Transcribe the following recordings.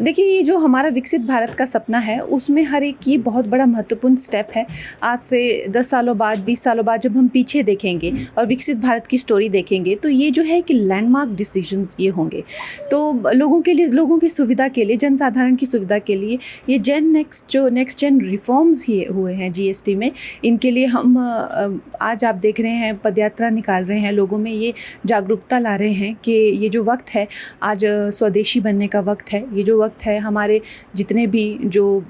देखिए, ये जो हमारा विकसित भारत का सपना है, उसमें हर एक ये बहुत बड़ा महत्वपूर्ण स्टेप है। आज से 10 सालों बाद, 20 सालों बाद जब हम पीछे देखेंगे और विकसित भारत की स्टोरी देखेंगे, तो ये जो है कि लैंडमार्क डिसीजंस ये होंगे। तो लोगों के लिए, लोगों की सुविधा के लिए, जनसाधारण की सुविधा के लिए ये नेक्स्ट जेन रिफॉर्म्स ही हुए हैं जीएसटी में। इनके लिए हम आज आप देख रहे हैं पदयात्रा निकाल रहे हैं, लोगों में ये जागरूकता ला रहे हैं कि ये जो वक्त है, आज स्वदेशी बनने का वक्त है। ये जो वक्त है, हमारे जितने भी जो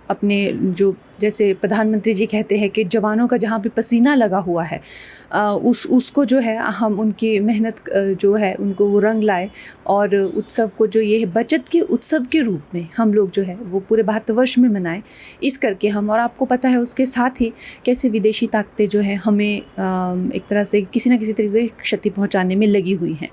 अपने जो जैसे प्रधानमंत्री जी कहते हैं कि जवानों का जहाँ पे पसीना लगा हुआ है, उसको जो है हम उनकी मेहनत जो है उनको वो रंग लाए, और उत्सव को जो ये बचत के उत्सव के रूप में हम लोग जो है वो पूरे भारतवर्ष में मनाएं। इस करके हम, और आपको पता है उसके साथ ही कैसे विदेशी ताकतें जो है हमें एक तरह से किसी न किसी तरीके से क्षति पहुँचाने में लगी हुई हैं,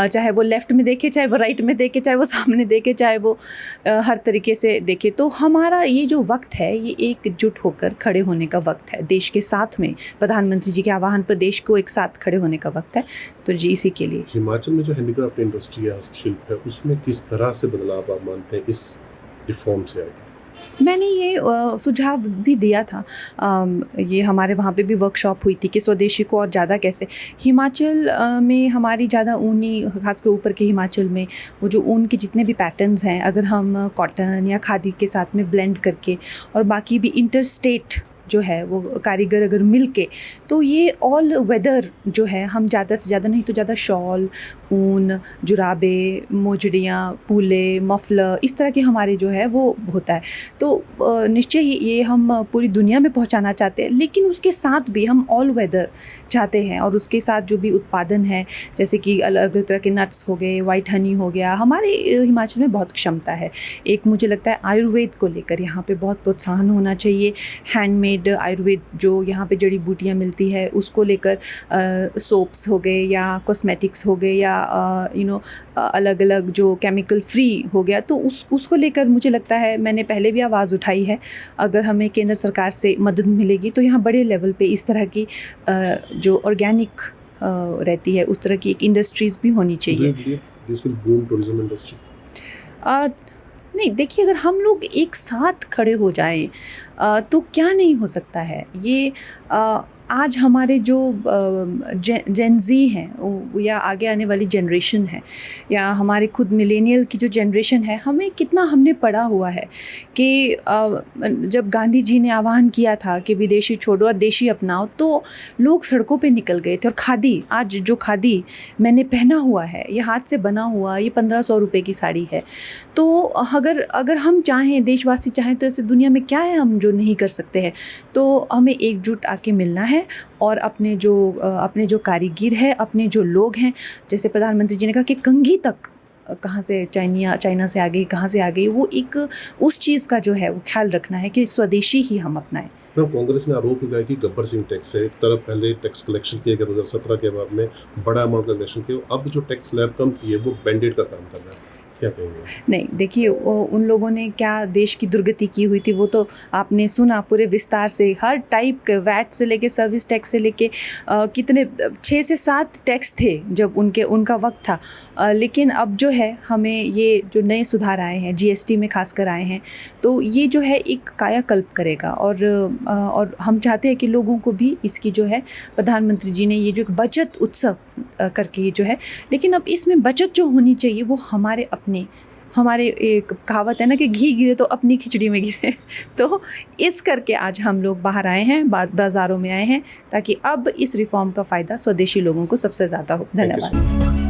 चाहे वो लेफ़्ट में देखे, चाहे वो राइट में देखे, चाहे वो सामने देखे, चाहे वो हर तरीके से देखे। तो हमारा ये जो वक्त है, ये एकजुट होकर खड़े होने का वक्त है देश के साथ में। प्रधानमंत्री जी के आह्वान पर देश को एक साथ खड़े होने का वक्त है। तो जी, इसी के लिए हिमाचल में जो हैंडीक्राफ्ट इंडस्ट्री है, हस्तशिल्प है, उसमें किस तरह से बदलाव आप मानते हैं इस रिफॉर्म से आएगा? मैंने ये सुझाव भी दिया था। ये हमारे वहाँ पे भी वर्कशॉप हुई थी कि स्वदेशी को और ज़्यादा कैसे। हिमाचल में हमारी ज़्यादा ऊनी, खासकर ऊपर के हिमाचल में वो जो ऊन के जितने भी पैटर्न्स हैं, अगर हम कॉटन या खादी के साथ में ब्लेंड करके, और बाकी भी इंटर स्टेट जो है वो कारीगर अगर मिल के, तो ये ऑल वेदर जो है हम ज़्यादा से ज़्यादा, नहीं तो ज़्यादा शॉल, ऊन, जुराबे, मोजड़ियाँ, पूले, मफलर, इस तरह के हमारे जो है वो होता है। तो निश्चय ही ये हम पूरी दुनिया में पहुंचाना चाहते हैं, लेकिन उसके साथ भी हम ऑल वेदर चाहते हैं, और उसके साथ जो भी उत्पादन है, जैसे कि अलग अलग तरह के नट्स हो गए, वाइट हनी हो गया, हमारे हिमाचल में बहुत क्षमता है। एक मुझे लगता है आयुर्वेद को लेकर यहाँ पे बहुत प्रोत्साहन होना चाहिए। हैंडमेड आयुर्वेद जो यहाँ पे जड़ी बूटियाँ मिलती है, उसको लेकर सोप्स हो गए या कॉस्मेटिक्स हो गए या अलग अलग जो केमिकल फ्री हो गया, तो उसको लेकर मुझे लगता है, मैंने पहले भी आवाज़ उठाई है, अगर हमें केंद्र सरकार से मदद मिलेगी तो यहाँ बड़े लेवल पे इस तरह की जो ऑर्गेनिक रहती है, उस तरह की एक इंडस्ट्रीज़ भी होनी चाहिए। This will boom tourism industry. नहीं, देखिए, अगर हम लोग एक साथ खड़े हो जाएं तो क्या नहीं हो सकता है। ये आज हमारे जो जेन ज़ी हैं या आगे आने वाली जनरेशन है, या हमारे खुद मिलेनियल की जो जनरेशन है, हमें कितना हमने पढ़ा हुआ है कि जब गांधी जी ने आह्वान किया था कि विदेशी छोड़ो और देशी अपनाओ, तो लोग सड़कों पे निकल गए थे। और खादी, आज जो खादी मैंने पहना हुआ है, ये हाथ से बना हुआ, ये 1500 रुपये की साड़ी है। तो अगर हम चाहें, देशवासी चाहें, तो ऐसे दुनिया में क्या है हम जो नहीं कर सकते हैं। तो हमें एकजुट आके मिलना है, और अपने जो कारीगर है, अपने जो लोग हैं, जैसे प्रधानमंत्री जी ने कहा कि कंघी तक कहाँ से चाइना से आ गई, कहाँ से आ गई, वो एक उस चीज़ का जो है वो ख्याल रखना है कि स्वदेशी ही हम अपनाएं। कांग्रेस ने आरोप लगाया कि गब्बर सिंह टैक्स है। एक तरफ पहले टैक्स कलेक्शन किया गया 2017 के बाद में बड़ा अमाउंट का कलेक्शन किया, अब जो टैक्स स्लैब कम की है वो बैंडेड का काम कर रहा है, क्या कहेंगे? नहीं, देखिए, उन लोगों ने क्या देश की दुर्गति की हुई थी, वो तो आपने सुना पूरे विस्तार से। हर टाइप के, वैट से लेके सर्विस टैक्स से लेके कितने 6 से 7 टैक्स थे जब उनका वक्त था। लेकिन अब जो है, हमें ये जो नए सुधार आए हैं, जीएसटी में खासकर आए हैं, तो ये जो है एक कायाकल्प करेगा, और हम चाहते हैं कि लोगों को भी इसकी जो है, प्रधानमंत्री जी ने ये जो बचत उत्सव करके ये जो है, लेकिन अब इसमें बचत जो होनी चाहिए वो हमारे एक कहावत है ना कि घी गिरे तो अपनी खिचड़ी में गिरे। तो इस करके आज हम लोग बाहर आए हैं, बाज़ारों में आए हैं, ताकि अब इस रिफॉर्म का फ़ायदा स्वदेशी लोगों को सबसे ज़्यादा हो। धन्यवाद।